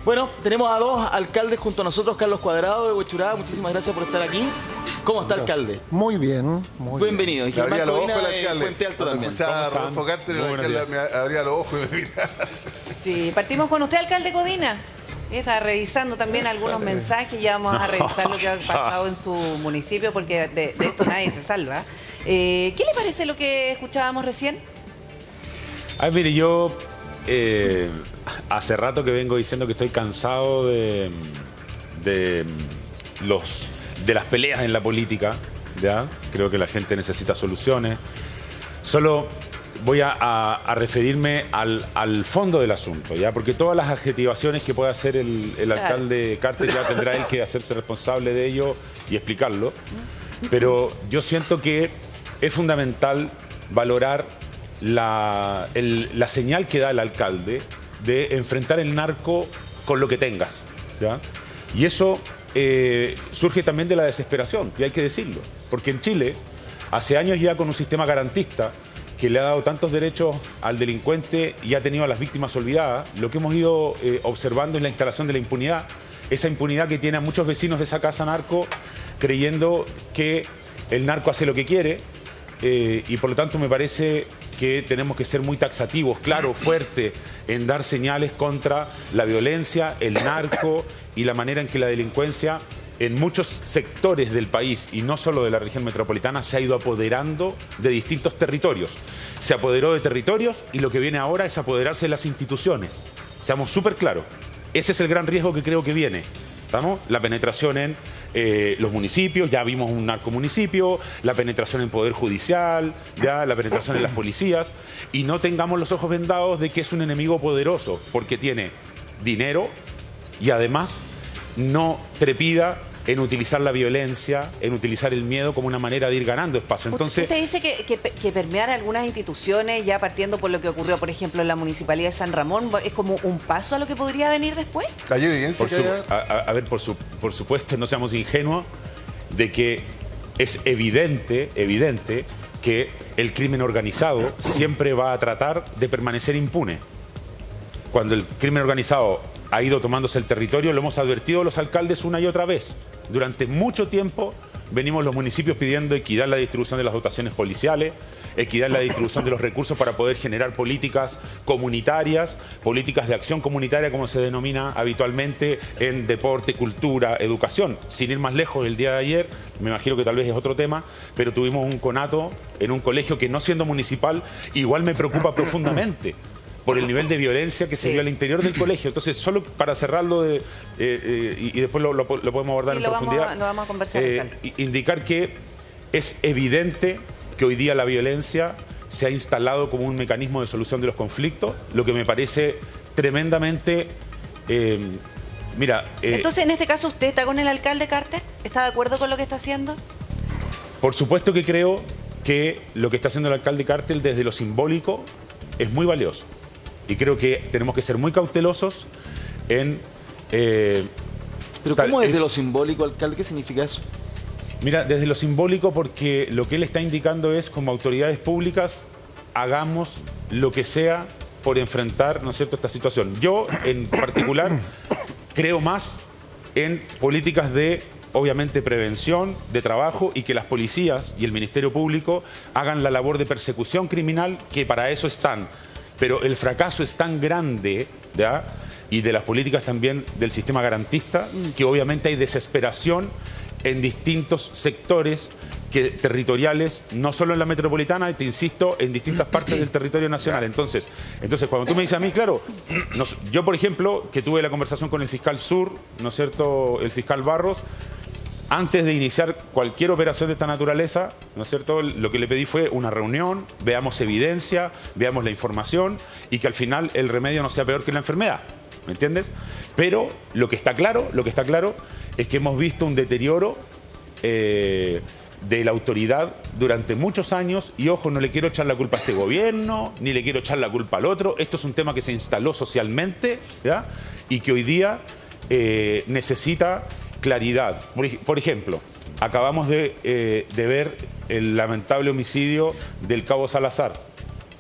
Bueno, tenemos a dos alcaldes junto a nosotros, Carlos Cuadrado de Huechuraba. Muchísimas gracias por estar aquí. ¿Cómo está, alcalde? Muy bien, muy Bienvenido. Y Abría Germán los ojos Codina el de alcalde. Puente Alto también. Escuchaba a Rodolfo Carter, el alcalde me abría los ojos y me miraba. Sí, partimos con usted, alcalde Codina. Está revisando también algunos mensajes, ya vamos a revisar lo que ha pasado en su municipio, porque de esto nadie se salva. ¿Qué le parece lo que escuchábamos recién? Ay, mire, yo hace rato que vengo diciendo que estoy cansado de las peleas en la política, ¿ya? Creo que la gente necesita soluciones. Solo voy a referirme al fondo del asunto, ¿ya? Porque todas las adjetivaciones que pueda hacer el alcalde Carter ya tendrá él que hacerse responsable de ello y explicarlo. Pero yo siento que es fundamental valorar la señal que da el alcalde de enfrentar el narco con lo que tengas, ¿ya? Y eso surge también de la desesperación, y hay que decirlo. Porque en Chile, hace años ya con un sistema garantista que le ha dado tantos derechos al delincuente y ha tenido a las víctimas olvidadas, lo que hemos ido observando es la instalación de la impunidad. Esa impunidad que tiene a muchos vecinos de esa casa narco creyendo que el narco hace lo que quiere, y por lo tanto me parece que tenemos que ser muy taxativos, claro, fuerte, en dar señales contra la violencia, el narco y la manera en que la delincuencia en muchos sectores del país, y no solo de la región metropolitana, se ha ido apoderando de distintos territorios. Se apoderó de territorios y lo que viene ahora es apoderarse de las instituciones. Seamos súper claros. Ese es el gran riesgo que creo que viene. ¿Estamos? La penetración en los municipios, ya vimos un narcomunicipio, la penetración en poder judicial, ya la penetración en las policías, y no tengamos los ojos vendados de que es un enemigo poderoso, porque tiene dinero y además no trepida en utilizar la violencia, en utilizar el miedo como una manera de ir ganando espacio. Entonces, usted dice que permear algunas instituciones, ya partiendo por lo que ocurrió, por ejemplo, en la Municipalidad de San Ramón, ¿es como un paso a lo que podría venir después? ¿Hay evidencia que haya? por supuesto, no seamos ingenuos de que es evidente que el crimen organizado siempre va a tratar de permanecer impune. Cuando el crimen organizado ha ido tomándose el territorio, lo hemos advertido los alcaldes una y otra vez. Durante mucho tiempo venimos los municipios pidiendo equidad en la distribución de las dotaciones policiales, equidad en la distribución de los recursos para poder generar políticas comunitarias, políticas de acción comunitaria, como se denomina habitualmente en deporte, cultura, educación. Sin ir más lejos, el día de ayer, me imagino que tal vez es otro tema, pero tuvimos un conato en un colegio que, no siendo municipal, igual me preocupa profundamente por el nivel de violencia que se vio al interior del colegio. Entonces, solo para cerrarlo y después lo podemos abordar en profundidad, lo vamos a conversar, indicar que es evidente que hoy día la violencia se ha instalado como un mecanismo de solución de los conflictos, lo que me parece tremendamente... Entonces, en este caso, ¿usted está con el alcalde Carter? ¿Está de acuerdo con lo que está haciendo? Por supuesto que creo que lo que está haciendo el alcalde Carter desde lo simbólico es muy valioso. Y creo que tenemos que ser muy cautelosos en... ¿Pero cómo desde lo simbólico, alcalde? ¿Qué significa eso? Mira, desde lo simbólico, porque lo que él está indicando es, como autoridades públicas, hagamos lo que sea por enfrentar, ¿no es cierto?, esta situación. Yo, en particular, creo más en políticas de, obviamente, prevención, de trabajo, y que las policías y el Ministerio Público hagan la labor de persecución criminal, que para eso están. Pero el fracaso es tan grande, ¿ya?, y de las políticas también del sistema garantista, que obviamente hay desesperación en distintos sectores territoriales, no solo en la metropolitana, te insisto, en distintas partes del territorio nacional. Entonces, cuando tú me dices a mí, claro, yo, por ejemplo, que tuve la conversación con el fiscal Sur, ¿no es cierto?, el fiscal Barros, antes de iniciar cualquier operación de esta naturaleza, ¿no es cierto?, lo que le pedí fue una reunión, veamos evidencia, veamos la información, y que al final el remedio no sea peor que la enfermedad, ¿me entiendes? Pero lo que está claro es que hemos visto un deterioro de la autoridad durante muchos años, y ojo, no le quiero echar la culpa a este gobierno, ni le quiero echar la culpa al otro. Esto es un tema que se instaló socialmente, ¿ya?, y que hoy día necesita claridad. Por ejemplo, acabamos de ver el lamentable homicidio del cabo Salazar.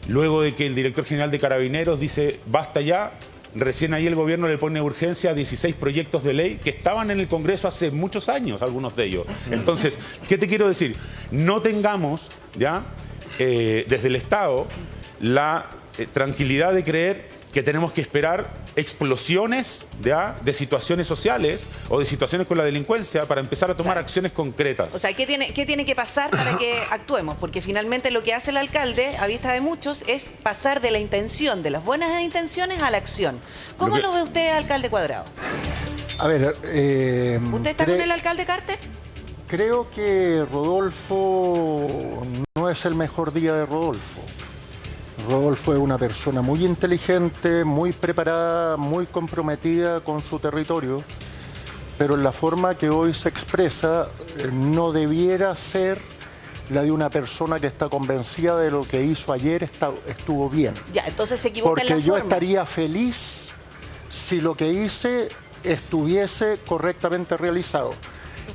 Luego de que el director general de Carabineros dice, basta ya, recién ahí el gobierno le pone urgencia a 16 proyectos de ley que estaban en el Congreso hace muchos años, algunos de ellos. Entonces, ¿qué te quiero decir? No tengamos ya desde el Estado la tranquilidad de creer que tenemos que esperar explosiones de situaciones sociales o de situaciones con la delincuencia para empezar a tomar acciones concretas. O sea, ¿qué tiene que pasar para que actuemos? Porque finalmente lo que hace el alcalde, a vista de muchos, es pasar de la intención, de las buenas intenciones, a la acción. ¿Cómo lo ve usted, alcalde Cuadrado? A ver... ¿Usted está con el alcalde Carter? Creo que Rodolfo no es el mejor día de Rodolfo. Rodolfo es una persona muy inteligente, muy preparada, muy comprometida con su territorio, pero en la forma que hoy se expresa no debiera ser la de una persona que está convencida de lo que hizo ayer estuvo bien. Ya, entonces se equivoca en la Porque yo forma. estaría feliz si lo que hice estuviese correctamente realizado.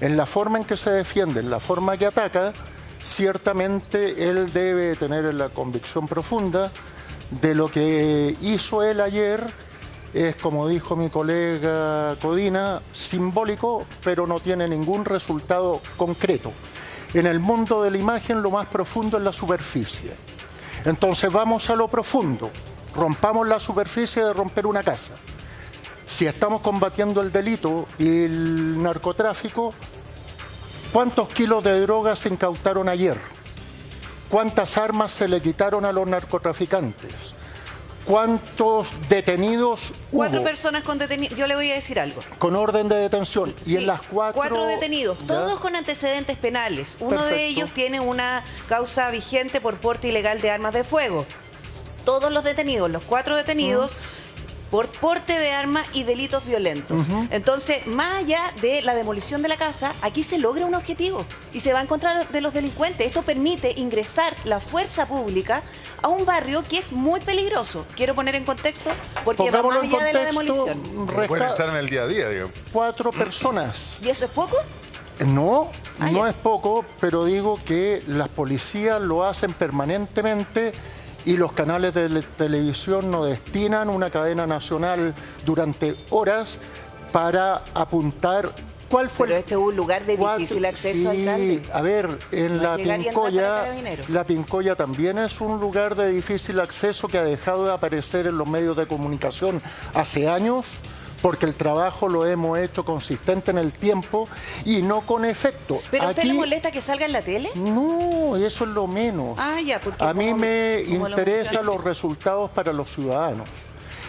En la forma en que se defiende, en la forma que ataca, ciertamente él debe tener la convicción profunda de lo que hizo él ayer. Es, como dijo mi colega Codina, simbólico, pero no tiene ningún resultado concreto. En el mundo de la imagen lo más profundo es la superficie. Entonces vamos a lo profundo, rompamos la superficie de romper una casa. Si estamos combatiendo el delito y el narcotráfico, ¿cuántos kilos de drogas se incautaron ayer? ¿Cuántas armas se le quitaron a los narcotraficantes? ¿Cuántos detenidos hubo? 4 personas con detenidos. Yo le voy a decir algo. Con orden de detención. Sí, y en las 4 detenidos, ¿ya? todos con antecedentes penales. Uno Perfecto. de ellos tiene una causa vigente por porte ilegal de armas de fuego. Todos los detenidos, los 4 detenidos, por porte de armas y delitos violentos. Entonces, más allá de la demolición de la casa, aquí se logra un objetivo y se va en contra de los delincuentes. Esto permite ingresar la fuerza pública a un barrio que es muy peligroso. Quiero poner en contexto porque va más allá de la demolición. Pueden estar en el día a día, digamos. 4 personas. ¿Y eso es poco? No, Ah, no ya. es poco, pero digo que las policías lo hacen permanentemente y los canales de televisión no destinan una cadena nacional durante horas para apuntar cuál fue Pero este es un lugar de difícil acceso, alcalde. A ver, en No la es llegar y entrar para Pincoya, Carabineros. la Pincoya también es un lugar de difícil acceso que ha dejado de aparecer en los medios de comunicación hace años, porque el trabajo lo hemos hecho consistente en el tiempo y no con efecto. ¿Pero a usted le molesta que salga en la tele? No, eso es lo menos. Ah, ya, porque A mí como- me como lo interesan menciona. los resultados para los ciudadanos.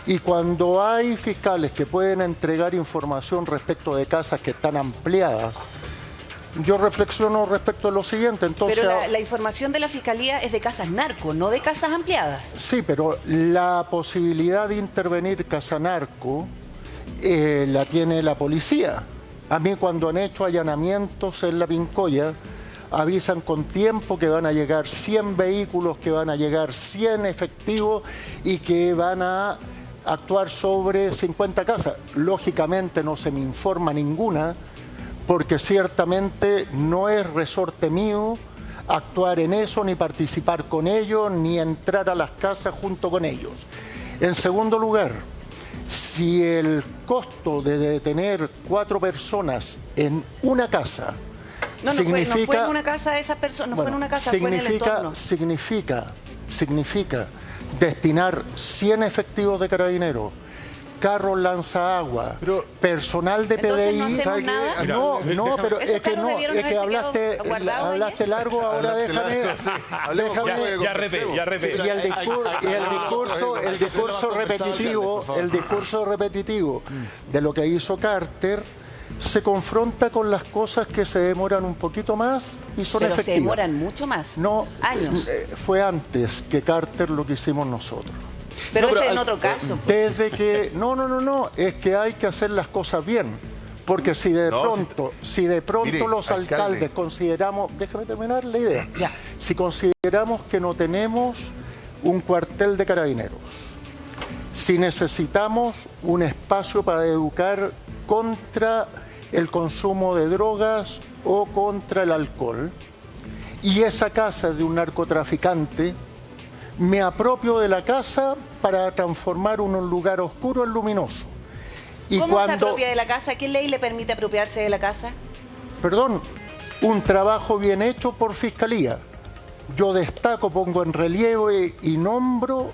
Y cuando hay fiscales que pueden entregar información respecto de casas que están ampliadas, yo reflexiono respecto de lo siguiente. Entonces, Pero la información de la Fiscalía es de casas narco, no de casas ampliadas. sí, pero la posibilidad de intervenir casa narco la tiene la policía. A mí, cuando han hecho allanamientos en la Pincoya, avisan con tiempo que van a llegar 100 vehículos, que van a llegar 100 efectivos y que van a actuar sobre 50 casas. Lógicamente no se me informa ninguna, porque ciertamente no es resorte mío actuar en eso, ni participar con ellos, ni entrar a las casas junto con ellos. En segundo lugar, si el costo de detener 4 personas en una casa No, no fue en una casa de esas personas, no fue en una casa, fue en el entorno. significa destinar 100 efectivos de carabineros, carros lanzaagua, personal de Entonces, PDI. ¿no hacemos ¿sabe qué? nada? No, pero ¿Esos es que carros no, debieron es que haberse hablaste, quedado guardados hablaste largo, ahora Hablaste déjame. largo, sí. Hablemos déjame- poco de Ya repé. y el discurso repetitivo de lo que hizo Carter se confronta con las cosas que se demoran un poquito más y son Pero se efectivas. demoran mucho más. No, Años. fue antes que Carter lo que hicimos nosotros. Pero No, eso pero es en otro caso. pues. Desde que no, es que hay que hacer las cosas bien. Porque si de pronto Mire, los alcalde. alcaldes consideramos, déjame terminar la idea, Ya. si consideramos que no tenemos un cuartel de carabineros, si necesitamos un espacio para educar contra el consumo de drogas o contra el alcohol, y esa casa es de un narcotraficante, me apropio de la casa para transformar un lugar oscuro en luminoso. Y ¿Cómo se apropia de la casa? ¿Qué ley le permite apropiarse de la casa? Perdón, un trabajo bien hecho por Fiscalía. Yo destaco, pongo en relieve y nombro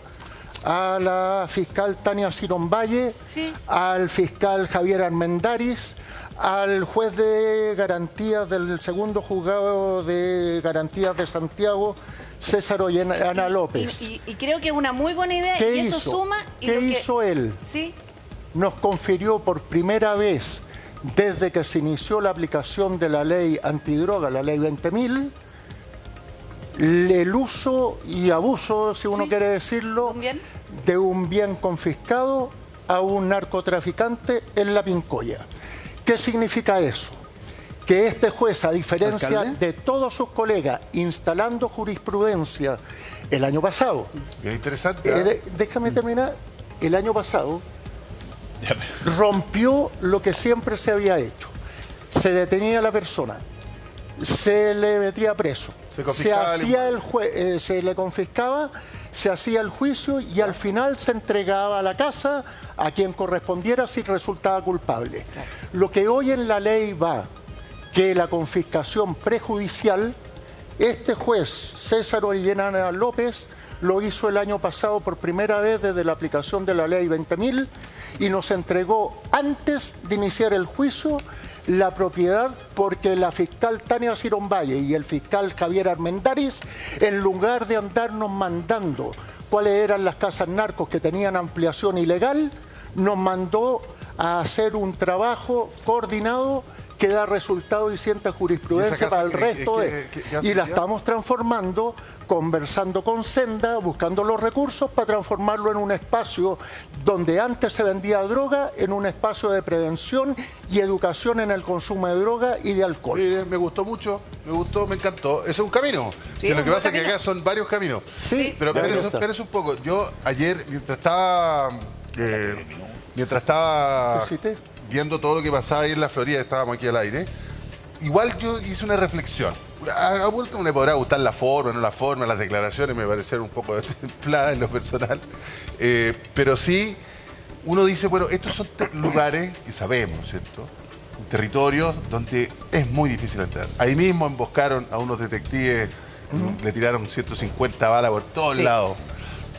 a la fiscal Tania Sironvalle, sí, al fiscal Javier Armendáriz, al juez de garantías del segundo juzgado de garantías de Santiago, César Ollana López. Y creo que es una muy buena idea y eso suma. Y ¿Qué hizo él? ¿Sí? Nos confirió por primera vez desde que se inició la aplicación de la ley antidroga, la ley 20.000, el uso y abuso, si uno quiere decirlo, de un bien confiscado a un narcotraficante en la Pincoya. ¿Qué significa eso? Que este juez, a diferencia de todos sus colegas, instalando jurisprudencia el año pasado, es interesante. Déjame terminar, el año pasado rompió lo que siempre se había hecho. Se detenía a la persona, se le metía preso, se hacía se le confiscaba, se hacía el juicio y al final se entregaba a la casa a quien correspondiera si resultaba culpable. Lo que hoy en la ley va, que la confiscación prejudicial, este juez César Ollana López lo hizo el año pasado por primera vez desde la aplicación de la ley 20.000 y nos entregó antes de iniciar el juicio la propiedad, porque la fiscal Tania Sironvalle y el fiscal Javier Armendáriz, en lugar de andarnos mandando cuáles eran las casas narcos que tenían ampliación ilegal, nos mandó a hacer un trabajo coordinado que da resultado y sienta jurisprudencia para el resto y la estamos transformando, conversando con Senda, buscando los recursos para transformarlo en un espacio donde antes se vendía droga, en un espacio de prevención y educación en el consumo de droga y de alcohol. Sí, me gustó mucho, me encantó. Ese es un camino. Sí, lo que pasa es que acá son varios caminos. Sí, pero espérese un poco. Yo ayer, mientras estaba viendo todo lo que pasaba ahí en la Florida, estábamos aquí al aire, igual yo hice una reflexión. A uno le podrá gustar la forma, las declaraciones me parecieron un poco templadas en lo personal, pero sí, uno dice, bueno, estos son lugares que sabemos, ¿cierto? Territorios donde es muy difícil entrar. Ahí mismo emboscaron a unos detectives, le tiraron 150 balas por todos lados.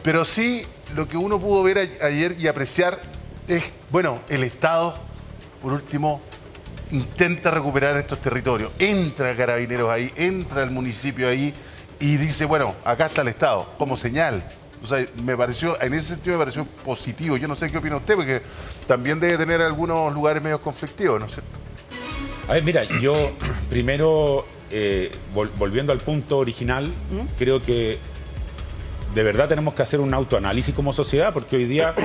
Pero sí, lo que uno pudo ver ayer y apreciar es, bueno, el Estado, por último, intenta recuperar estos territorios. Entra Carabineros ahí, entra el municipio ahí y dice, bueno, acá está el Estado, como señal. O sea, en ese sentido me pareció positivo. Yo no sé qué opina usted, porque también debe tener algunos lugares medio conflictivos, ¿no es cierto? A ver, mira, yo primero, volviendo al punto original, creo que de verdad tenemos que hacer un autoanálisis como sociedad, porque hoy día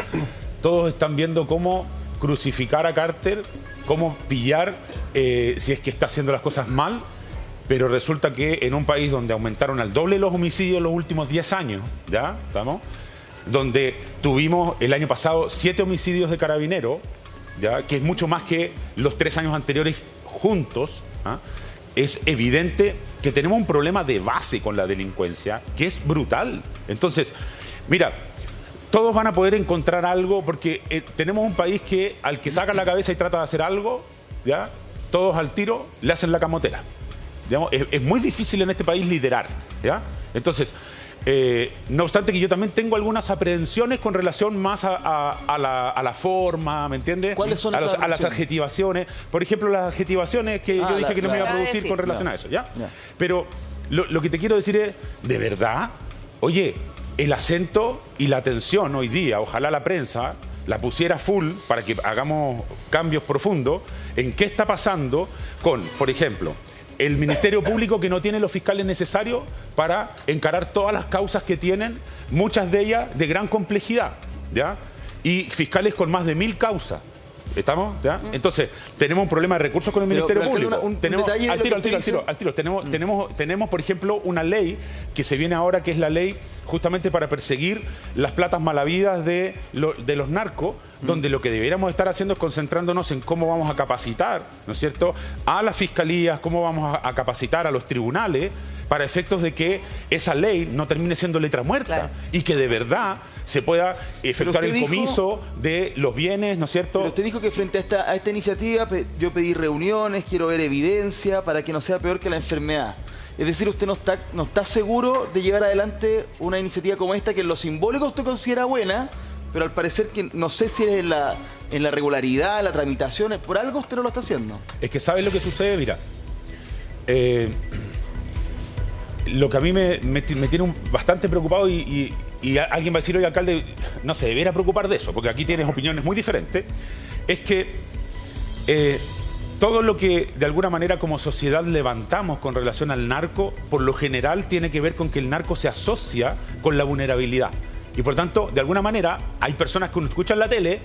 todos están viendo cómo crucificar a Carter, cómo pillar si es que está haciendo las cosas mal, pero resulta que en un país donde aumentaron al doble los homicidios en los últimos 10 años, ¿ya? ¿Estamos? Donde tuvimos el año pasado 7 homicidios de Carabineros, ¿ya? Que es mucho más que los 3 años anteriores juntos, ¿ah? Es evidente que tenemos un problema de base con la delincuencia que es brutal. Entonces, mira, todos van a poder encontrar algo porque tenemos un país que al que saca la cabeza y trata de hacer algo, ¿ya? Todos al tiro le hacen la camotera. Digamos, es muy difícil en este país liderar, ¿ya? Entonces, no obstante que yo también tengo algunas aprehensiones con relación más a la forma, ¿me entiendes? ¿Cuáles son esas a las adjetivaciones. Por ejemplo, las adjetivaciones que yo dije que no me iba a producir con relación a eso, ¿ya? Pero lo que te quiero decir es, de verdad, oye, el acento y la atención hoy día, ojalá la prensa la pusiera full para que hagamos cambios profundos en qué está pasando con, por ejemplo, el Ministerio Público que no tiene los fiscales necesarios para encarar todas las causas que tienen, muchas de ellas de gran complejidad, ¿ya? Y fiscales con más de 1000 causas, ¿Estamos? ¿Ya? Entonces, tenemos un problema de recursos con el Ministerio Público. Tenemos, al tiro. Tenemos, por ejemplo, una ley que se viene ahora, que es la ley justamente para perseguir las platas malavidas de los narcos, donde lo que deberíamos estar haciendo es concentrándonos en cómo vamos a capacitar, ¿no es cierto?, a las fiscalías, cómo vamos a capacitar a los tribunales para efectos de que esa ley no termine siendo letra muerta y que de verdad se pueda efectuar el comiso de los bienes, ¿no es cierto? Pero usted dijo que frente a esta iniciativa yo pedí reuniones, quiero ver evidencia para que no sea peor que la enfermedad. Es decir, usted no está seguro de llevar adelante una iniciativa como esta que en lo simbólico usted considera buena, pero al parecer que no sé si es en la regularidad, en la tramitación, por algo usted no lo está haciendo. Es que ¿sabes lo que sucede? Mira, lo que a mí me tiene bastante preocupado y alguien va a decir, oye, alcalde, no se debería preocupar de eso, porque aquí tienes opiniones muy diferentes, es que todo lo que de alguna manera como sociedad levantamos con relación al narco, por lo general tiene que ver con que el narco se asocia con la vulnerabilidad. Y por tanto, de alguna manera, hay personas que escuchan la tele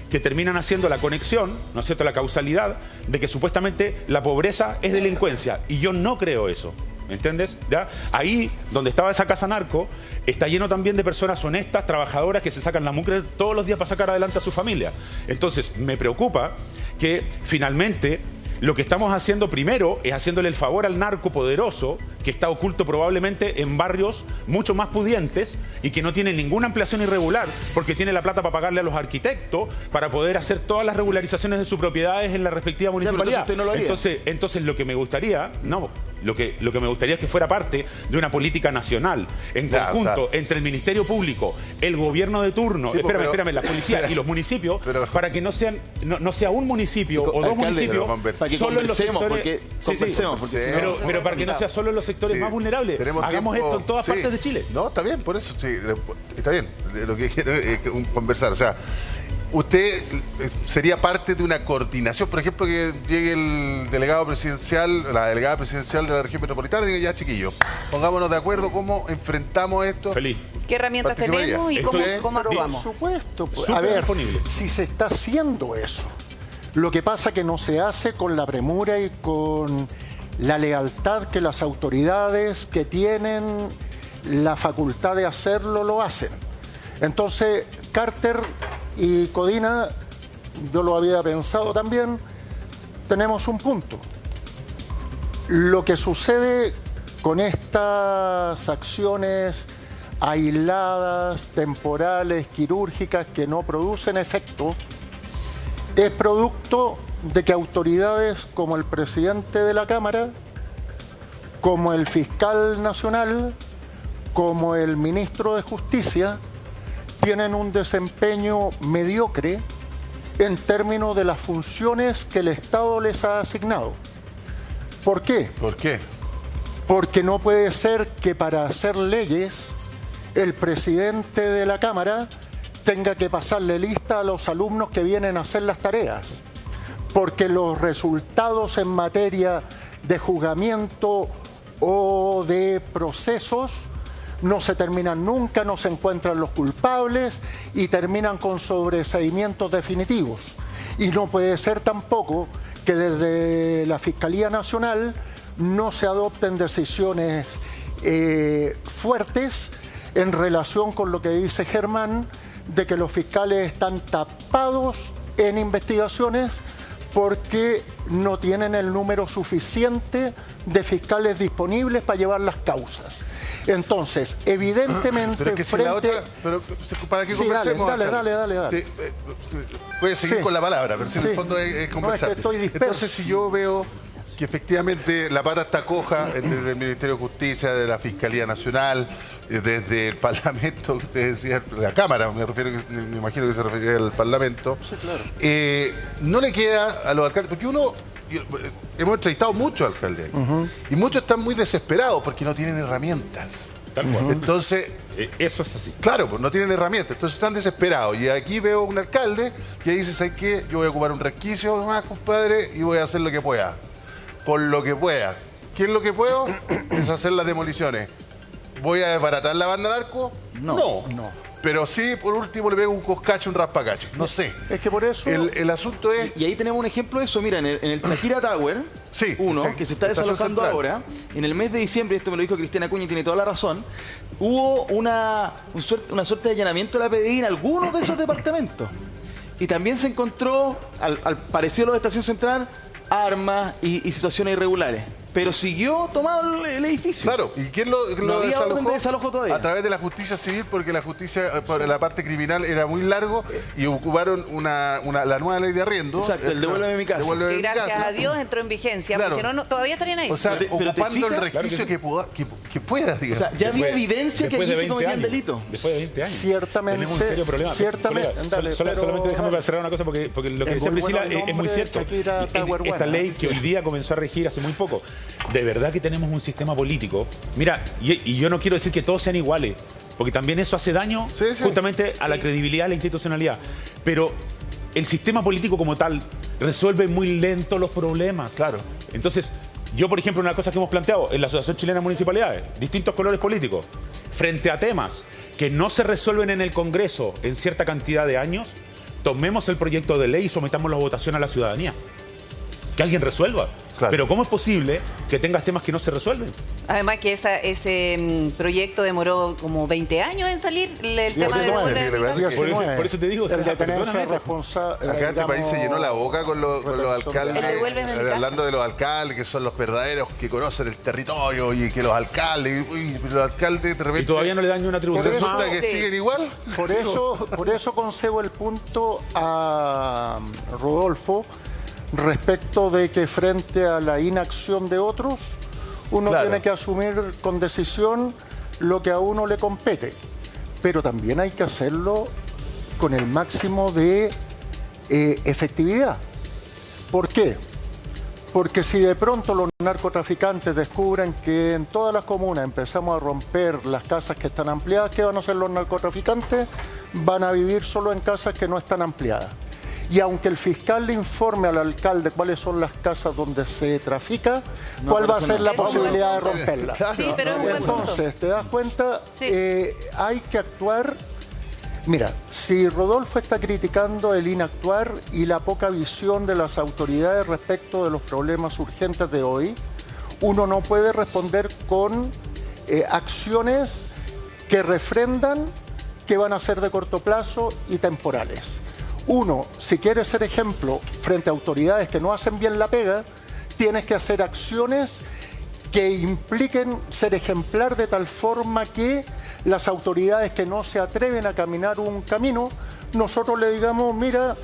que terminan haciendo la conexión, ¿no es cierto?, la causalidad de que supuestamente la pobreza es delincuencia. Y yo no creo eso. ¿Me entiendes? ¿Ya? Ahí, donde estaba esa casa narco, está lleno también de personas honestas, trabajadoras, que se sacan la mugre todos los días para sacar adelante a su familia. Entonces, me preocupa que finalmente lo que estamos haciendo primero es haciéndole el favor al narco poderoso, que está oculto probablemente en barrios mucho más pudientes y que no tiene ninguna ampliación irregular, porque tiene la plata para pagarle a los arquitectos para poder hacer todas las regularizaciones de sus propiedades en la respectiva municipalidad. Usted no lo haría. Entonces lo que me gustaría, lo que me gustaría es que fuera parte de una política nacional, en conjunto, entre el Ministerio Público, el gobierno de turno, espérame, la policía y los municipios, para que no sea un municipio o dos municipios solo en los sectores. Pero para que no sea solo en los sectores más vulnerables. Hagamos esto en todas partes de Chile. No, está bien, por eso sí, está bien. Lo que quiero es conversar, o sea, usted sería parte de una coordinación, por ejemplo, que llegue el delegado presidencial, la delegada presidencial de la región metropolitana y diga, ya chiquillos, pongámonos de acuerdo cómo enfrentamos esto. Feliz. ¿Qué herramientas tenemos y cómo actuamos? Por supuesto. A ver, si se está haciendo eso. Lo que pasa que no se hace con la premura y con la lealtad que las autoridades que tienen la facultad de hacerlo lo hacen. Entonces, Carter y Codina, yo lo había pensado también, tenemos un punto. Lo que sucede con estas acciones aisladas, temporales, quirúrgicas, que no producen efecto, es producto de que autoridades como el presidente de la Cámara, como el fiscal nacional, como el ministro de Justicia, tienen un desempeño mediocre en términos de las funciones que el Estado les ha asignado. ¿Por qué? ¿Por qué? Porque no puede ser que para hacer leyes el presidente de la Cámara tenga que pasarle lista a los alumnos que vienen a hacer las tareas, porque los resultados en materia de juzgamiento o de procesos no se terminan nunca, no se encuentran los culpables y terminan con sobreseimientos definitivos. Y no puede ser tampoco que desde la Fiscalía Nacional no se adopten decisiones fuertes en relación con lo que dice Germán, de que los fiscales están tapados en investigaciones porque no tienen el número suficiente de fiscales disponibles para llevar las causas. Entonces, evidentemente, pero es que frente... pero para que conversemos... Dale. Sí, puede seguir con la palabra, pero si en el fondo es conversar. No, es que estoy disperso. Entonces, si yo veo que efectivamente la pata está coja desde el Ministerio de Justicia, de la Fiscalía Nacional, desde el Parlamento, que usted decía, la Cámara, me imagino que se refería al Parlamento. Sí, claro. No le queda a los alcaldes, porque hemos entrevistado muchos alcaldes y muchos están muy desesperados porque no tienen herramientas. Tal cual. Entonces, eso es así. Claro, pues no tienen herramientas, entonces están desesperados. Y aquí veo un alcalde que dice, ¿sabes qué? Yo voy a ocupar un resquicio más, compadre, y voy a hacer lo que pueda. Con lo que pueda. ¿Qué es lo que puedo? Es hacer las demoliciones. ¿Voy a desbaratar la banda narco? No. Pero sí, por último, le pego un coscacho, un raspacacho. No sé. Es que por eso... El asunto es... Y ahí tenemos un ejemplo de eso. Mira, en el Tajira Tower, Sí, que se está desalojando central. ahora, en el mes de diciembre, esto me lo dijo Cristiana Acuña y tiene toda la razón, hubo una suerte de allanamiento de la PDI en algunos de esos departamentos. Y también se encontró, al parecido a lo de Estación Central, armas y situaciones irregulares. Pero siguió tomado el edificio. Claro, ¿y quién lo había desalojó? orden de desalojo todavía. A través de la justicia civil, porque la justicia, por la parte criminal, era muy largo y ocuparon la nueva ley de arriendo. Exacto, el devuélveme mi casa. Devuélveme Que mi gracias casa. a Dios entró en vigencia, Claro. porque si no, todavía estarían ahí. O sea, Pero te ocupando el fijas, resquicio que pueda, digamos. O sea, ya había evidencia que Después de allí se 20 cometían años. delitos. Después de 20 años. Ciertamente, Tenemos un serio problema. ciertamente. Colega, Dale, solamente pero- déjame para cerrar una cosa, porque lo que Es decía muy Priscila bueno el es muy nombre, cierto. Shakira Tower Esta One, ley ¿no? que hoy día comenzó a regir hace muy poco, de verdad que tenemos un sistema político. Mira, y yo no quiero decir que todos sean iguales, porque también eso hace daño Sí, sí. justamente a la credibilidad, a la institucionalidad. Pero el sistema político como tal resuelve muy lento los problemas. Claro. Entonces, yo, por ejemplo, una cosa que hemos planteado en la Asociación Chilena de Municipalidades, distintos colores políticos, frente a temas que no se resuelven en el Congreso en cierta cantidad de años, tomemos el proyecto de ley y sometamos la votación a la ciudadanía. Que alguien resuelva. Claro. Pero ¿cómo es posible que tengas temas que no se resuelven? Además que ese proyecto demoró como 20 años en salir, el tema eso de no es, devolver sí, mi casa. le parece. Por eso te digo, o sea, el de tenencia perdóname, responsable. Acá este país se llenó la boca con los alcaldes, El devuélveme mi casa. hablando de los alcaldes, que son los verdaderos que conocen el territorio y que los alcaldes de repente... Y todavía no le dan ni una atribución. Por eso- resulta que Sí. siguen igual. Por eso concedo el punto a Rodolfo respecto de que frente a la inacción de otros, uno Claro. tiene que asumir con decisión lo que a uno le compete. Pero también hay que hacerlo con el máximo de efectividad. ¿Por qué? Porque si de pronto los narcotraficantes descubren que en todas las comunas empezamos a romper las casas que están ampliadas, ¿qué van a hacer los narcotraficantes? Van a vivir solo en casas que no están ampliadas. Y aunque el fiscal le informe al alcalde cuáles son las casas donde se trafica, No ¿cuál va a aparece ser la nada. posibilidad de romperla? Sí, pero es un buen punto. Entonces, ¿te das cuenta? Sí. Hay que actuar. Mira, si Rodolfo está criticando el inactuar y la poca visión de las autoridades respecto de los problemas urgentes de hoy, uno no puede responder con acciones que refrendan que van a ser de corto plazo y temporales. Uno, si quieres ser ejemplo frente a autoridades que no hacen bien la pega, tienes que hacer acciones que impliquen ser ejemplar de tal forma que las autoridades que no se atreven a caminar un camino, nosotros le digamos, mira,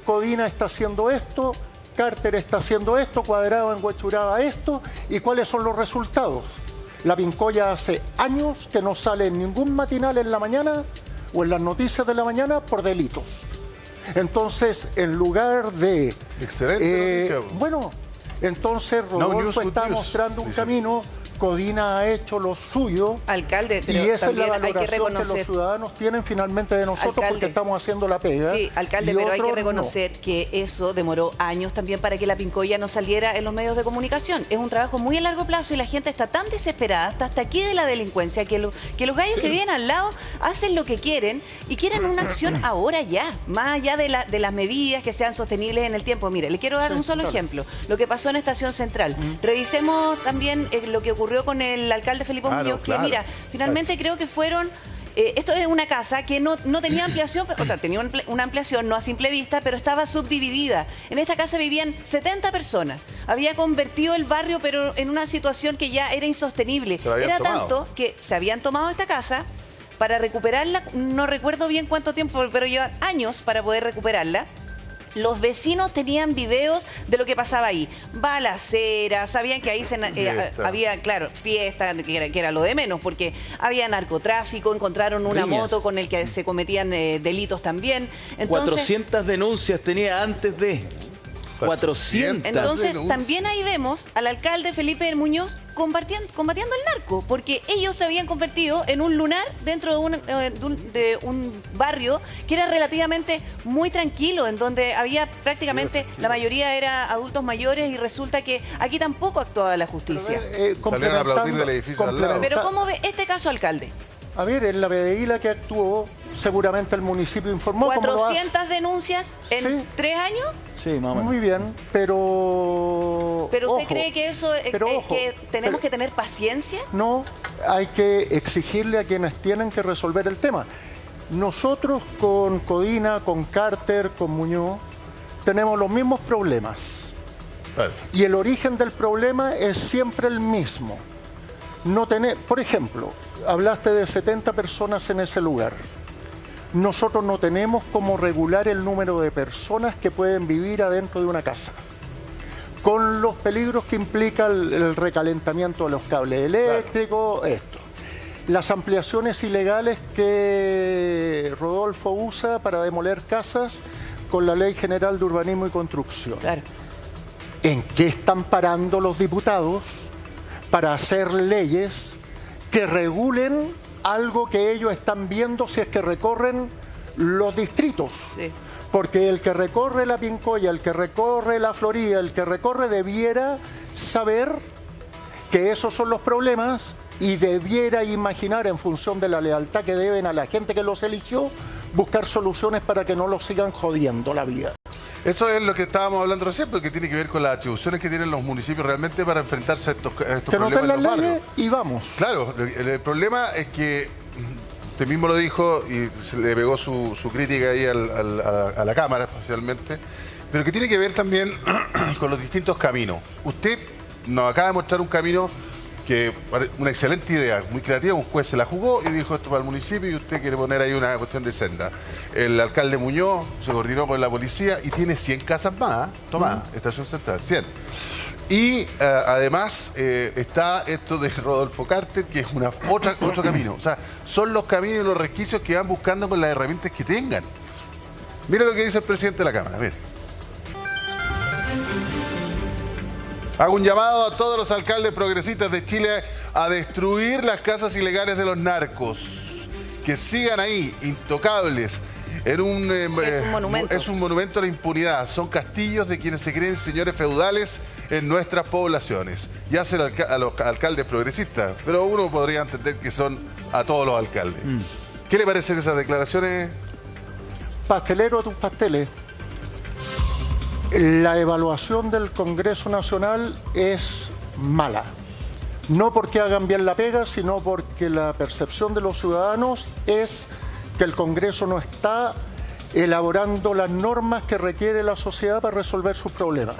Codina está haciendo esto, Carter está haciendo esto, Cuadrado en Huechuraba esto, y cuáles son los resultados. La Pincoya hace años que no sale en ningún matinal en la mañana o en las noticias de la mañana por delitos. Entonces, en lugar de... Excelente noticia. Bueno, entonces No news, Rodolfo good está news, mostrando un dice. camino, Codina ha hecho lo suyo. Alcalde, Y pero esa es la también hay que valoración que los reconocer... ciudadanos tienen finalmente de nosotros Alcalde. porque estamos haciendo la pega. Sí, alcalde, y pero hay que otros reconocer que eso demoró años también para que la Pincoya no saliera en los medios de comunicación. Es un trabajo muy a largo plazo y la gente está tan desesperada, hasta aquí de la delincuencia, que los gallos que viven al lado hacen lo que quieren y quieren una acción ahora ya, más allá de las medidas que sean sostenibles en el tiempo. Mire, le quiero dar Sí, un solo claro. ejemplo, lo que pasó en Estación Central. Revisemos también lo que ocurrió con el alcalde Felipe Claro, Muñoz, que claro. mira, finalmente creo que fueron... esto es una casa que no tenía ampliación, o sea, tenía una ampliación no a simple vista, pero estaba subdividida. En esta casa vivían 70 personas. Había convertido el barrio, pero en una situación que ya era insostenible. Se la habían Era tomado. tanto que se habían tomado esta casa para recuperarla, no recuerdo bien cuánto tiempo, pero llevan años para poder recuperarla. Los vecinos tenían videos de lo que pasaba ahí. Balaceras, sabían que ahí Fiesta. había, claro, fiesta, que era lo de menos, porque había narcotráfico, encontraron una Riñas. moto con el que se cometían delitos también. Entonces, 400 denuncias tenía antes de... 400. entonces denuncias. también ahí vemos al alcalde Felipe Muñoz combatiendo el narco, porque ellos se habían convertido en un lunar dentro de un barrio que era relativamente muy tranquilo, en donde había prácticamente, la mayoría era adultos mayores y resulta que aquí tampoco actuaba la justicia. Salieron a aplaudir del edificio al lado. Pero ¿cómo ve este caso, alcalde? A ver, en la PDI la que actuó, seguramente el municipio informó. 400 denuncias en Sí. 3 años. Sí, más o menos. Muy bien, pero... ¿Pero usted ojo, cree que eso es pero ojo, que tenemos pero- que tener paciencia? No, hay que exigirle a quienes tienen que resolver el tema. Nosotros con Codina, con Carter, con Muñoz, tenemos los mismos problemas. Claro. Y el origen del problema es siempre el mismo. No tener, por ejemplo, hablaste de 70 personas en ese lugar. Nosotros no tenemos cómo regular el número de personas que pueden vivir adentro de una casa, con los peligros que implica el recalentamiento de los cables eléctricos, esto. Las ampliaciones ilegales que Rodolfo usa para demoler casas con la Ley General de Urbanismo y Construcción. Claro. ¿En qué están parando los diputados para hacer leyes que regulen algo que ellos están viendo si es que recorren los distritos? Sí. Porque el que recorre la Pincoya, el que recorre la Florida, el que recorre debiera saber que esos son los problemas y debiera imaginar, en función de la lealtad que deben a la gente que los eligió, buscar soluciones para que no los sigan jodiendo la vida. Eso es lo que estábamos hablando recién, porque tiene que ver con las atribuciones que tienen los municipios realmente para enfrentarse a estos Que nos problemas den en las los leyes barrios. y vamos. Claro, el problema es que usted mismo lo dijo y se le pegó su crítica ahí a la Cámara especialmente, pero que tiene que ver también con los distintos caminos. Usted nos acaba de mostrar un camino que una excelente idea, muy creativa, un juez se la jugó y dijo esto para el municipio y usted quiere poner ahí una cuestión de senda. El alcalde Muñoz se coordinó con la policía y tiene 100 casas más, Tomás, Estación Central, 100. Y además está esto de Rodolfo Carter, que es otro camino. O sea, son los caminos y los resquicios que van buscando con las herramientas que tengan. Mira lo que dice el presidente de la Cámara, mire. Hago un llamado a todos los alcaldes progresistas de Chile a destruir las casas ilegales de los narcos. Que sigan ahí, intocables. Es un monumento. Es un monumento a la impunidad. Son castillos de quienes se creen señores feudales en nuestras poblaciones. Y hace a los alcaldes progresistas. Pero uno podría entender que son a todos los alcaldes. ¿Qué le parecen esas declaraciones? Pastelero a tus pasteles. La evaluación del Congreso Nacional es mala. No porque hagan bien la pega, sino porque la percepción de los ciudadanos es que el Congreso no está elaborando las normas que requiere la sociedad para resolver sus problemas.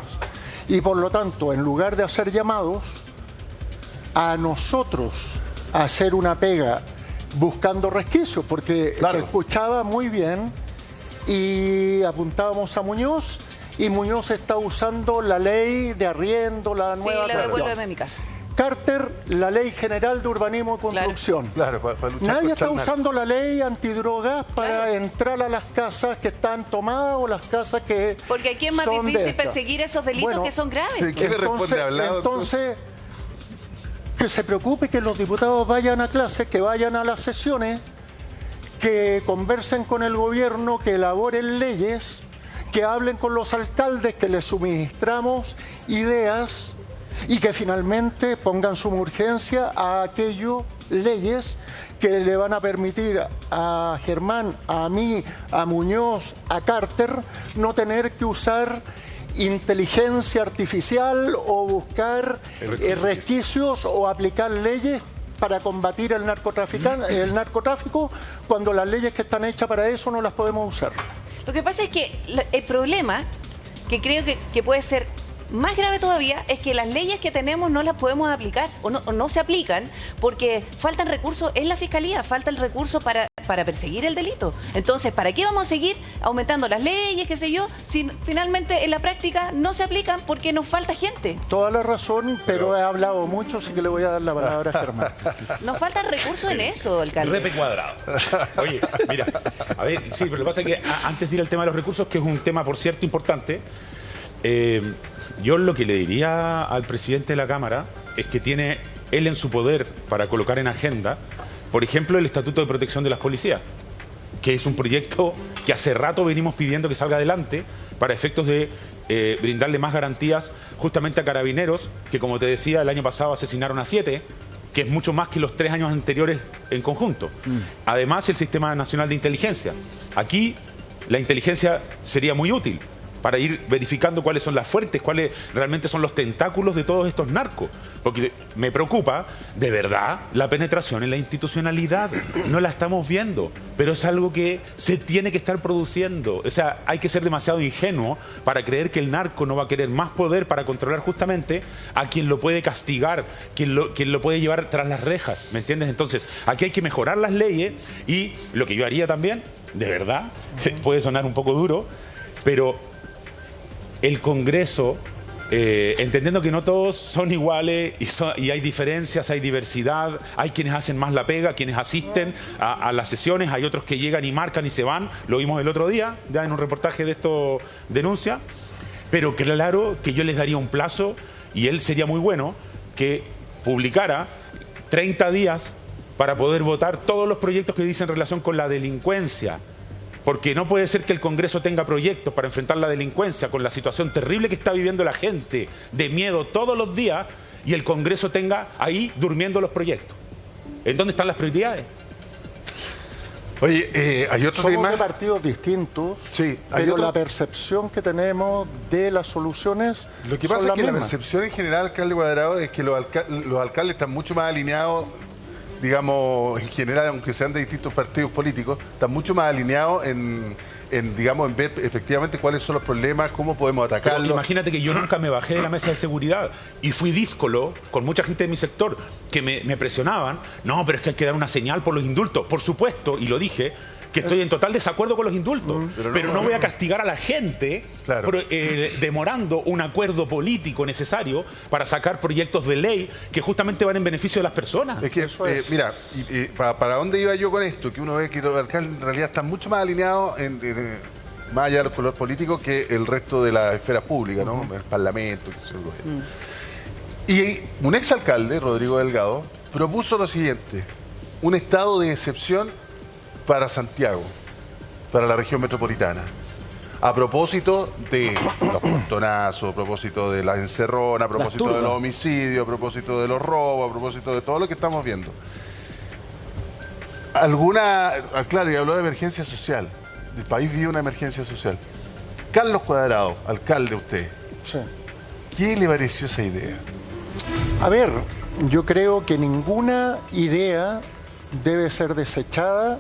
Y por lo tanto, en lugar de hacer llamados a nosotros a hacer una pega buscando resquicios, porque Claro. escuchaba muy bien y apuntábamos a Muñoz, y Muñoz está usando la ley de arriendo, la Sí, nueva... le devuélveme a mi casa. Carter, la Ley General de Urbanismo y Construcción. Claro, para luchar Nadie contra está el narco. usando la ley antidrogas para Claro. entrar a las casas que están tomadas o las casas que Porque aquí es más son de difícil estas. perseguir esos delitos Bueno, que son graves. ¿Qué le responde Hablado, entonces, que se preocupe que los diputados vayan a clases, que vayan a las sesiones, que conversen con el gobierno, que elaboren leyes, que hablen con los alcaldes, que les suministramos ideas y que finalmente pongan suma urgencia a aquellas leyes que le van a permitir a Germán, a mí, a Muñoz, a Carter, no tener que usar inteligencia artificial o buscar resquicios o aplicar leyes para combatir el narcotráfico, cuando las leyes que están hechas para eso no las podemos usar. Lo que pasa es que el problema, que creo que puede ser más grave todavía, es que las leyes que tenemos no las podemos aplicar o no se aplican porque faltan recursos en la Fiscalía, falta el recurso para perseguir el delito. Entonces, ¿para qué vamos a seguir aumentando las leyes, qué sé yo, si finalmente en la práctica no se aplican porque nos falta gente? Toda la razón, pero he hablado mucho, así que le voy a dar la palabra a Germán. Nos faltan recursos en eso, alcalde. Repe cuadrado. Oye, mira, a ver, sí, pero lo que pasa es que antes de ir al tema de los recursos, que es un tema, por cierto, importante, yo lo que le diría al presidente de la Cámara es que tiene él en su poder para colocar en agenda, por ejemplo, el Estatuto de Protección de las Policías, que es un proyecto que hace rato venimos pidiendo que salga adelante para efectos de brindarle más garantías justamente a carabineros, que como te decía, el año pasado asesinaron a 7 que es mucho más que los 3 años anteriores en conjunto. Además, el Sistema Nacional de Inteligencia. Aquí la inteligencia sería muy útil para ir verificando cuáles son las fuentes, cuáles realmente son los tentáculos de todos estos narcos. Porque me preocupa, de verdad, la penetración en la institucionalidad. No la estamos viendo, pero es algo que se tiene que estar produciendo. O sea, hay que ser demasiado ingenuo para creer que el narco no va a querer más poder para controlar justamente a quien lo puede castigar, quien lo puede llevar tras las rejas, ¿me entiendes? Entonces, aquí hay que mejorar las leyes y lo que yo haría también, de verdad, puede sonar un poco duro, pero el Congreso, entendiendo que no todos son iguales y hay diferencias, hay diversidad, hay quienes hacen más la pega, quienes asisten a las sesiones, hay otros que llegan y marcan y se van, lo vimos el otro día, ya en un reportaje de esto denuncia, pero claro que yo les daría un plazo y él sería muy bueno que publicara 30 días para poder votar todos los proyectos que dicen relación con la delincuencia. Porque no puede ser que el Congreso tenga proyectos para enfrentar la delincuencia con la situación terrible que está viviendo la gente, de miedo todos los días, y el Congreso tenga ahí durmiendo los proyectos. ¿En dónde están las prioridades? Oye, hay otro Somos tema. de partidos distintos, Sí, hay pero otro- la percepción que tenemos de las soluciones Lo que son pasa es las que la mismas. percepción en general, alcalde Cuadrado, es que los alcaldes están mucho más alineados, digamos, en general, aunque sean de distintos partidos políticos, están mucho más alineados en ver efectivamente cuáles son los problemas, cómo podemos Pero atacarlos. imagínate que yo nunca me bajé de la mesa de seguridad y fui díscolo con mucha gente de mi sector que me presionaban. No, pero es que hay que dar una señal por los indultos. Por supuesto, y lo dije, que estoy en total desacuerdo con los indultos. Pero no voy a castigar a la gente Claro. demorando un acuerdo político necesario para sacar proyectos de ley que justamente van en beneficio de las personas. Es que, Eso es. mira, ¿para dónde iba yo con esto? Que uno ve que los alcaldes en realidad están mucho más alineados, más allá del color político, que el resto de la esfera pública, ¿no? El Parlamento, qué sé yo, el gobierno. Y un exalcalde, Rodrigo Delgado, propuso lo siguiente: un estado de excepción para Santiago, para la región metropolitana. A propósito de los portonazos, a propósito de la encerrona, a propósito de turbas. los homicidios, a propósito de los robos, a propósito de todo lo que estamos viendo. Claro, y habló de emergencia social. El país vive una emergencia social. Carlos Cuadrado, alcalde usted, Sí. ¿qué le pareció esa idea? A ver, yo creo que ninguna idea debe ser desechada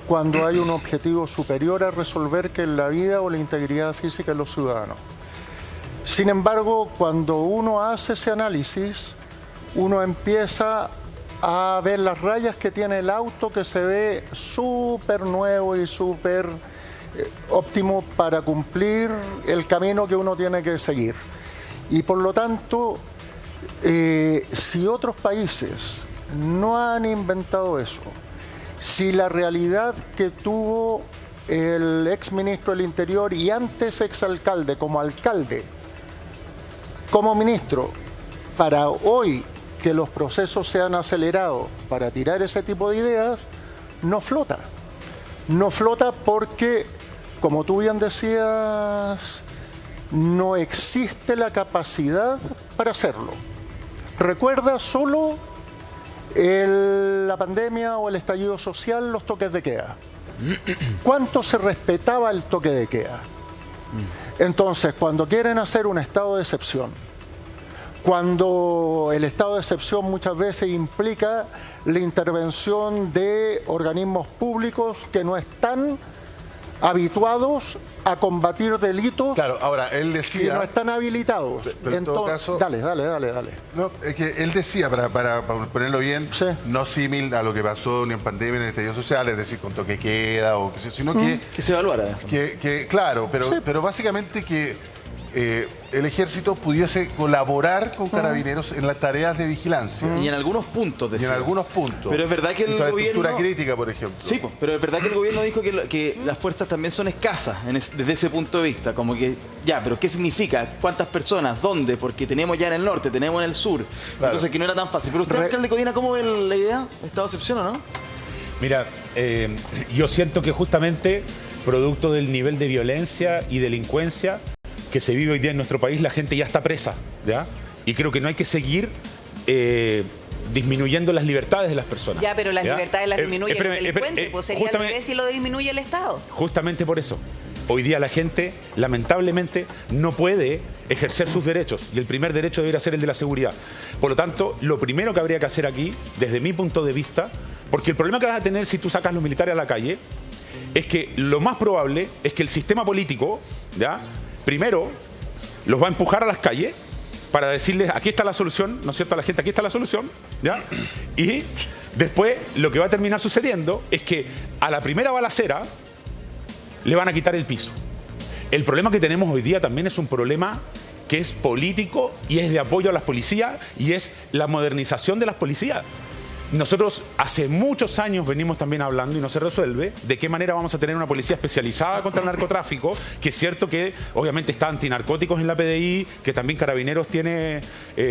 cuando hay un objetivo superior a resolver, que es la vida o la integridad física de los ciudadanos. Sin embargo, cuando uno hace ese análisis, uno empieza a ver las rayas que tiene el auto, que se ve súper nuevo y súper óptimo para cumplir el camino que uno tiene que seguir. Y por lo tanto, si otros países no han inventado eso, si la realidad que tuvo el exministro del Interior y antes exalcalde como alcalde, como ministro, para hoy que los procesos se han acelerado para tirar ese tipo de ideas, no flota. No flota porque, como tú bien decías, no existe la capacidad para hacerlo. Recuerda solo la pandemia o el estallido social, los toques de queda. ¿Cuánto se respetaba el toque de queda? Entonces, cuando quieren hacer un estado de excepción, cuando el estado de excepción muchas veces implica la intervención de organismos públicos que no están habituados a combatir delitos, Claro, ahora, él y no decía... están habilitados. Pero en todo Entonces, caso- dale. No, es que él decía, para ponerlo bien, Sí. no símil a lo que pasó ni en pandemia ni en estallido social, es decir, con toque queda, o que, sino que, Que se evaluara. claro, Sí. pero básicamente que el ejército pudiese colaborar con carabineros en las tareas de vigilancia. Y en algunos puntos, Y en decía. algunos puntos. Pero es verdad que el Infraestructura gobierno... crítica, por ejemplo. Sí, pues, pero es verdad que el gobierno dijo que las fuerzas también son escasas desde ese punto de vista. Como que, ya, pero ¿qué significa? ¿Cuántas personas? ¿Dónde? Porque tenemos ya en el norte, tenemos en el sur. Claro. Entonces que no era tan fácil. Pero usted, alcalde Codina, ¿cómo ve la idea? ¿Estado de excepción o no? Mira, yo siento que justamente, producto del nivel de violencia y delincuencia que se vive hoy día en nuestro país, la gente ya está presa, ¿ya? Y creo que no hay que seguir disminuyendo las libertades de las personas. Ya, pero las libertades las disminuye el delincuente, pues sería al justamente- revés si lo disminuye el Estado. Justamente por eso. Hoy día la gente, lamentablemente, no puede ejercer sus derechos. Y el primer derecho debería ser el de la seguridad. Por lo tanto, lo primero que habría que hacer aquí, desde mi punto de vista, porque el problema que vas a tener si tú sacas los militares a la calle, es que lo más probable es que el sistema político, ¿ya? Primero, los va a empujar a las calles para decirles, aquí está la solución, ¿no es cierto? A la gente, aquí está la solución, ¿ya? Y después, lo que va a terminar sucediendo es que a la primera balacera le van a quitar el piso. El problema que tenemos hoy día también es un problema que es político y es de apoyo a las policías y es la modernización de las policías. Nosotros hace muchos años venimos también hablando y no se resuelve de qué manera vamos a tener una policía especializada contra el narcotráfico, que es cierto que obviamente está antinarcóticos en la PDI, que también Carabineros tiene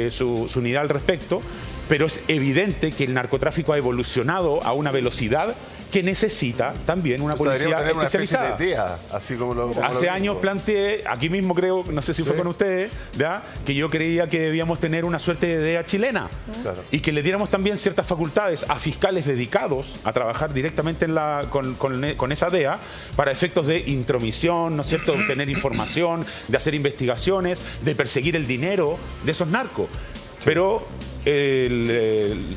su unidad al respecto, pero es evidente que el narcotráfico ha evolucionado a una velocidad que necesita también una policía tener una especie especializada. de DEA, así como lo Hace años planteé, aquí mismo creo, no sé si fue con ustedes, ¿verdad? Que yo creía que debíamos tener una suerte de DEA chilena. Claro. Y que le diéramos también ciertas facultades a fiscales dedicados a trabajar directamente con esa DEA para efectos de intromisión, ¿no es cierto?, de obtener información, de hacer investigaciones, de perseguir el dinero de esos narcos. Pero el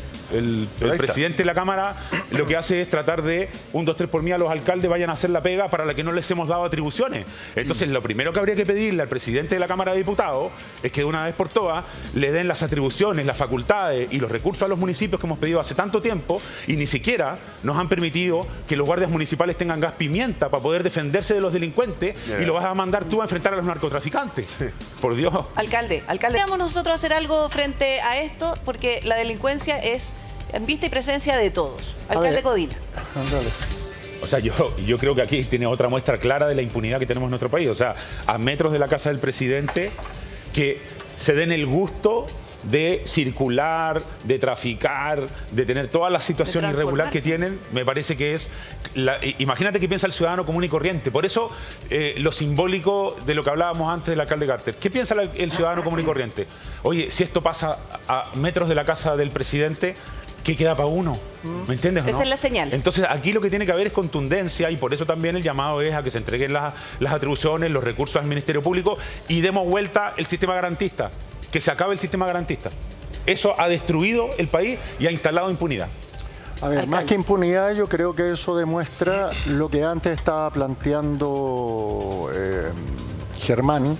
presidente de la Cámara lo que hace es tratar de 1, 2, 3 por mí a los alcaldes vayan a hacer la pega para la que no les hemos dado atribuciones. Entonces lo primero que habría que pedirle al presidente de la Cámara de Diputados es que de una vez por todas le den las atribuciones, las facultades y los recursos a los municipios que hemos pedido hace tanto tiempo y ni siquiera nos han permitido que los guardias municipales tengan gas pimienta para poder defenderse de los delincuentes y lo vas a mandar tú a enfrentar a los narcotraficantes. Por Dios. Alcalde, vamos nosotros a hacer algo frente a esto porque la delincuencia es en vista y presencia de todos. Alcalde Codina. Ándale. O sea, yo creo que aquí tiene otra muestra clara de la impunidad que tenemos en nuestro país. O sea, a metros de la casa del presidente, que se den el gusto de circular, de traficar, de tener toda la situación irregular que tienen, me parece que es... imagínate que piensa el ciudadano común y corriente. Por eso, lo simbólico de lo que hablábamos antes del alcalde Carter. ¿Qué piensa el ciudadano común y corriente? Oye, si esto pasa a metros de la casa del presidente, ¿qué queda para uno? ¿Me entiendes? Esa es la señal. Entonces, aquí lo que tiene que haber es contundencia y por eso también el llamado es a que se entreguen las atribuciones, los recursos al Ministerio Público y demos vuelta el sistema garantista. Que se acabe el sistema garantista. Eso ha destruido el país y ha instalado impunidad. A ver, más que impunidad, yo creo que eso demuestra lo que antes estaba planteando Germán,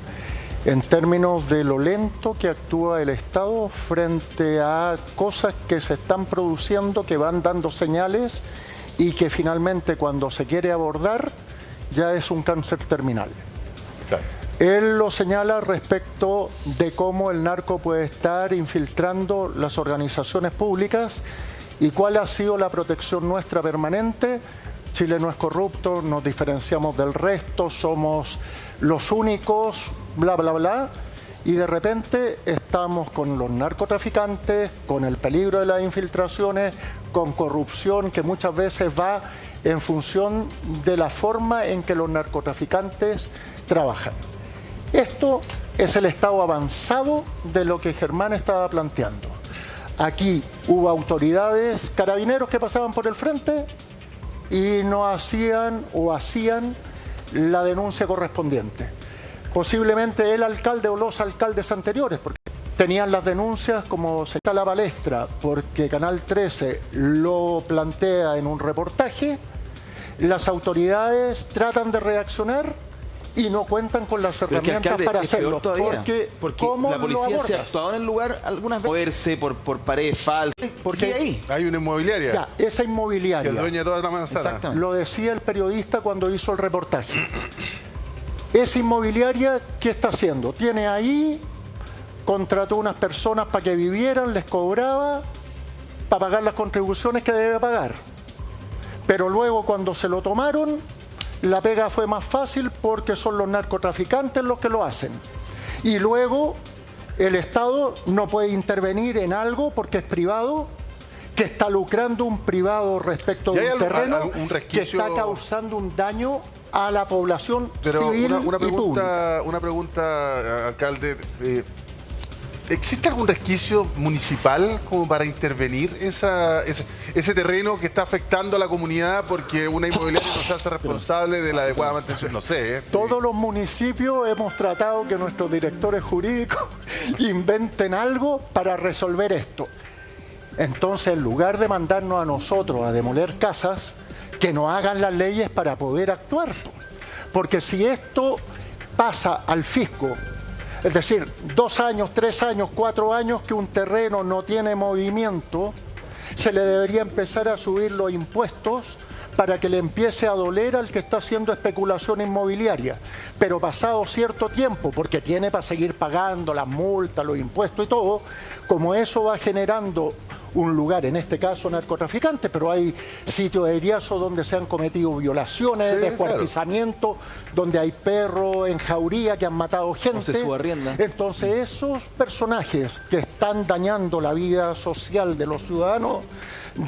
en términos de lo lento que actúa el Estado frente a cosas que se están produciendo, que van dando señales y que finalmente cuando se quiere abordar ya es un cáncer terminal. Claro. Él lo señala respecto de cómo el narco puede estar infiltrando las organizaciones públicas y cuál ha sido la protección nuestra permanente. Chile no es corrupto, nos diferenciamos del resto, somos los únicos, bla, bla, bla. Y de repente estamos con los narcotraficantes, con el peligro de las infiltraciones, con corrupción que muchas veces va en función de la forma en que los narcotraficantes trabajan. Esto es el estado avanzado de lo que Germán estaba planteando. Aquí hubo autoridades, carabineros que pasaban por el frente y no hacían o hacían la denuncia correspondiente. Posiblemente el alcalde o los alcaldes anteriores, porque tenían las denuncias como se está a la palestra, porque Canal 13 lo plantea en un reportaje, las autoridades tratan de reaccionar y no cuentan con las herramientas para hacerlo. Porque ¿cómo la policía lo se ha abordas? actuado en el lugar algunas veces moverse por paredes falsas. Porque ahí Hay una inmobiliaria ya, esa que inmobiliaria, es dueña de toda la manzana. Exactamente. lo decía el periodista cuando hizo el reportaje. Esa inmobiliaria, ¿qué está haciendo? Tiene ahí, contrató unas personas para que vivieran, les cobraba para pagar las contribuciones que debe pagar. Pero luego cuando se lo tomaron, la pega fue más fácil porque son los narcotraficantes los que lo hacen. Y luego el Estado no puede intervenir en algo porque es privado, que está lucrando un privado respecto de un terreno que está causando un daño a la población Pero civil una y pública. pregunta, alcalde. ¿existe algún resquicio municipal como para intervenir ese terreno que está afectando a la comunidad porque una inmobiliaria no se hace responsable de la adecuada mantención? No sé. Todos los municipios hemos tratado que nuestros directores jurídicos inventen algo para resolver esto. Entonces, en lugar de mandarnos a nosotros a demoler casas, que nos hagan las leyes para poder actuar. Porque si esto pasa al fisco, es decir, 2 años, 3 años, 4 años que un terreno no tiene movimiento, se le debería empezar a subir los impuestos para que le empiece a doler al que está haciendo especulación inmobiliaria. Pero pasado cierto tiempo, porque tiene para seguir pagando las multas, los impuestos y todo, como eso va generando un lugar, en este caso narcotraficante, pero hay sitios de Iriazo donde se han cometido violaciones, descuartizamientos, donde hay perros en jauría que han matado gente. O se subarrienda. Entonces esos personajes que están dañando la vida social de los ciudadanos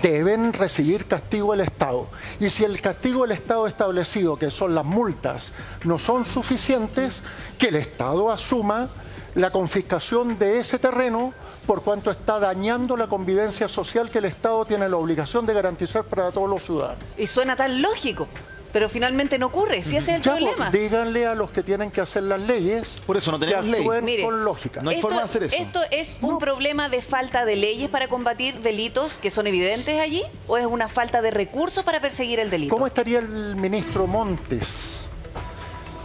deben recibir castigo del Estado. Y si el castigo del Estado establecido, que son las multas, no son suficientes, que el Estado asuma la confiscación de ese terreno por cuanto está dañando la convivencia social que el Estado tiene la obligación de garantizar para todos los ciudadanos. Y suena tan lógico, pero finalmente no ocurre, si ese es el problema. Díganle a los que tienen que hacer las leyes, por eso no tenemos que actúen ley. con lógica. No hay forma de hacer eso. ¿Esto es un problema de falta de leyes para combatir delitos que son evidentes allí? ¿O es una falta de recursos para perseguir el delito? ¿Cómo estaría el ministro Montes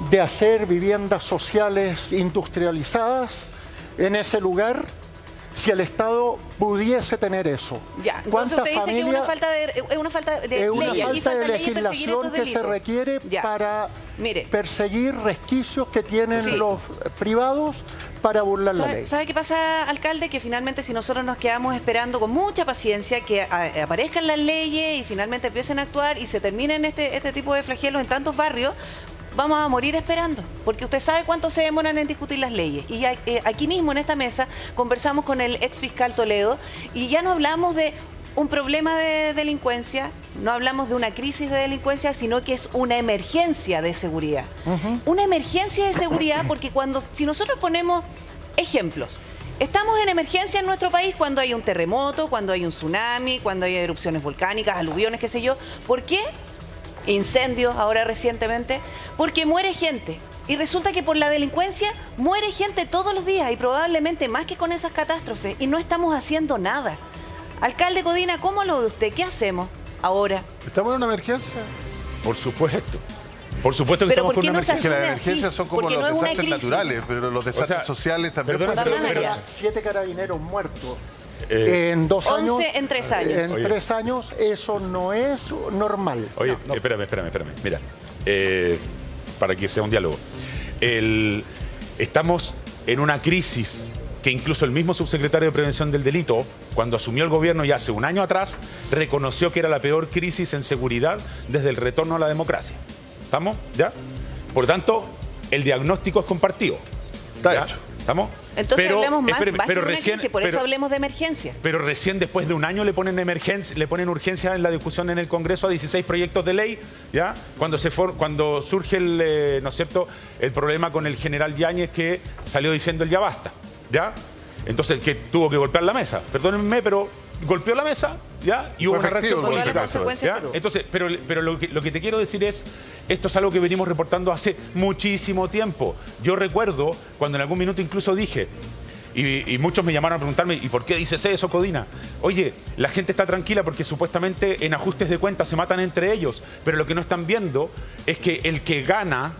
de hacer viviendas sociales industrializadas en ese lugar si el Estado pudiese tener eso? Ya, entonces usted dice que es una falta de ley. Es una falta de legislación que se requiere para perseguir resquicios que tienen los privados para burlar la ley. ¿Sabe qué pasa, alcalde? Que finalmente si nosotros nos quedamos esperando con mucha paciencia que aparezcan las leyes y finalmente empiecen a actuar y se terminen este tipo de flagelos en tantos barrios, vamos a morir esperando, porque usted sabe cuánto se demoran en discutir las leyes. Y aquí mismo en esta mesa conversamos con el ex fiscal Toledo y ya no hablamos de un problema de delincuencia, no hablamos de una crisis de delincuencia, sino que es una emergencia de seguridad. Una emergencia de seguridad porque si nosotros ponemos ejemplos, estamos en emergencia en nuestro país cuando hay un terremoto, cuando hay un tsunami, cuando hay erupciones volcánicas, aluviones, qué sé yo. ¿Por qué? Incendios ahora recientemente, porque muere gente. Y resulta que por la delincuencia muere gente todos los días y probablemente más que con esas catástrofes. Y no estamos haciendo nada. Alcalde Codina, ¿cómo lo ve usted? ¿Qué hacemos ahora? ¿Estamos en una emergencia? Por supuesto. Por supuesto que estamos con una emergencia. Que las emergencias son como los desastres naturales, pero los desastres sociales también. Pero 7 carabineros muertos. En 2 años. 11 en 3 años. En 3 años, eso no es normal. Oye, no. Espérame. Mira, para que sea un diálogo. Estamos en una crisis que incluso el mismo subsecretario de Prevención del Delito, cuando asumió el gobierno ya hace un año atrás, reconoció que era la peor crisis en seguridad desde el retorno a la democracia. ¿Estamos? ¿Ya? Por tanto, el diagnóstico es compartido. Está hecho. ¿Estamos? Entonces hablemos más de una crisis, por eso hablemos de emergencia. Pero recién después de un año le ponen urgencia en la discusión en el Congreso a 16 proyectos de ley, ¿ya? Cuando surge ¿no es cierto?, el problema con el general Yáñez que salió diciendo el ya basta, ¿ya? Entonces, que tuvo que golpear la mesa. Perdónenme, pero golpeó la mesa, ¿ya? Y hubo una reacción con el caso. Entonces, pero lo que te quiero decir es, esto es algo que venimos reportando hace muchísimo tiempo. Yo recuerdo cuando en algún minuto incluso dije, y muchos me llamaron a preguntarme, ¿y por qué dices eso, Codina? Oye, la gente está tranquila porque supuestamente en ajustes de cuentas se matan entre ellos, pero lo que no están viendo es que el que gana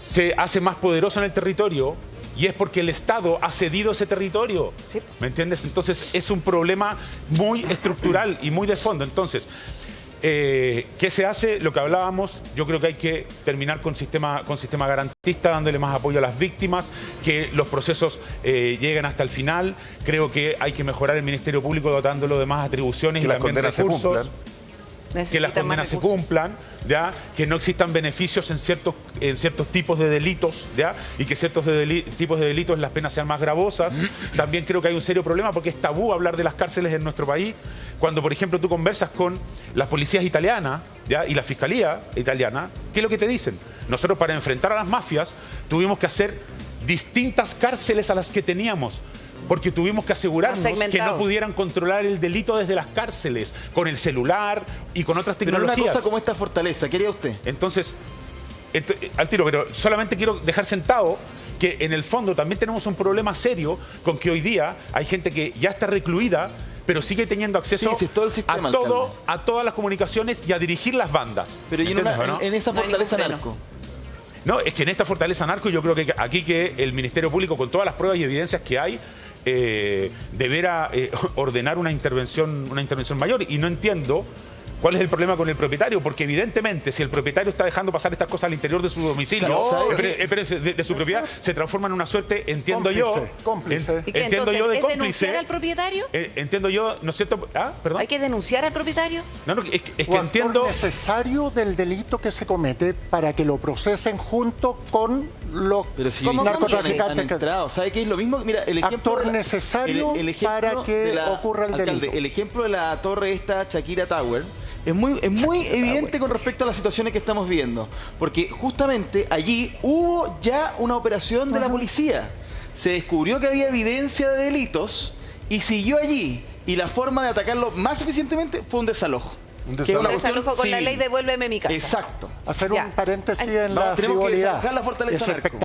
se hace más poderoso en el territorio. Y es porque el Estado ha cedido ese territorio. Sí. ¿Me entiendes? Entonces, es un problema muy estructural y muy de fondo. Entonces, ¿qué se hace? Lo que hablábamos, yo creo que hay que terminar con sistema garantista, dándole más apoyo a las víctimas, que los procesos lleguen hasta el final. Creo que hay que mejorar el Ministerio Público dotándolo de más atribuciones y también recursos. Que las condenas se cumplan, ¿ya? Que no existan beneficios en ciertos tipos de delitos, ¿ya? Y que ciertos tipos de delitos las penas sean más gravosas. También creo que hay un serio problema porque es tabú hablar de las cárceles en nuestro país. Cuando, por ejemplo, tú conversas con las policías italianas, ¿ya? Y la fiscalía italiana, ¿qué es lo que te dicen? Nosotros para enfrentar a las mafias tuvimos que hacer distintas cárceles a las que teníamos, porque tuvimos que asegurarnos que no pudieran controlar el delito desde las cárceles, con el celular y con otras tecnologías. Pero una cosa como esta fortaleza, ¿qué haría usted? Entonces, al tiro, pero solamente quiero dejar sentado que en el fondo también tenemos un problema serio con que hoy día hay gente que ya está recluida, pero sigue teniendo acceso todo el sistema, a todas las comunicaciones y a dirigir las bandas. Pero en esa fortaleza narco. No, es que en esta fortaleza narco yo creo que aquí que el Ministerio Público, con todas las pruebas y evidencias que hay, deberá ordenar una intervención mayor. Y no entiendo cuál es el problema con el propietario, porque evidentemente si el propietario está dejando pasar estas cosas al interior de su domicilio, de su propiedad, se transforma en una suerte, entiendo cómplice. Entiendo yo de ¿Es cómplice. denunciar al propietario? Entiendo yo, ¿no es cierto? ¿Perdón? ¿Hay que denunciar al propietario? No, es que entiendo... Es necesario del delito que se comete para que lo procesen junto con los narcotraficantes. ¿Sabe qué es lo mismo? Mira, el ejemplo actor necesario para que ocurra el delito. El ejemplo de la torre esta, Shakira Tower, es muy evidente con respecto a las situaciones que estamos viendo. Porque justamente allí hubo ya una operación de la policía. Se descubrió que había evidencia de delitos y siguió allí. Y la forma de atacarlo más eficientemente fue un desalojo. Un desalojo con la ley Devuélveme mi casa. Exacto. Hacer un paréntesis en la frivolidad. Tenemos que desalojar la fortaleza narco.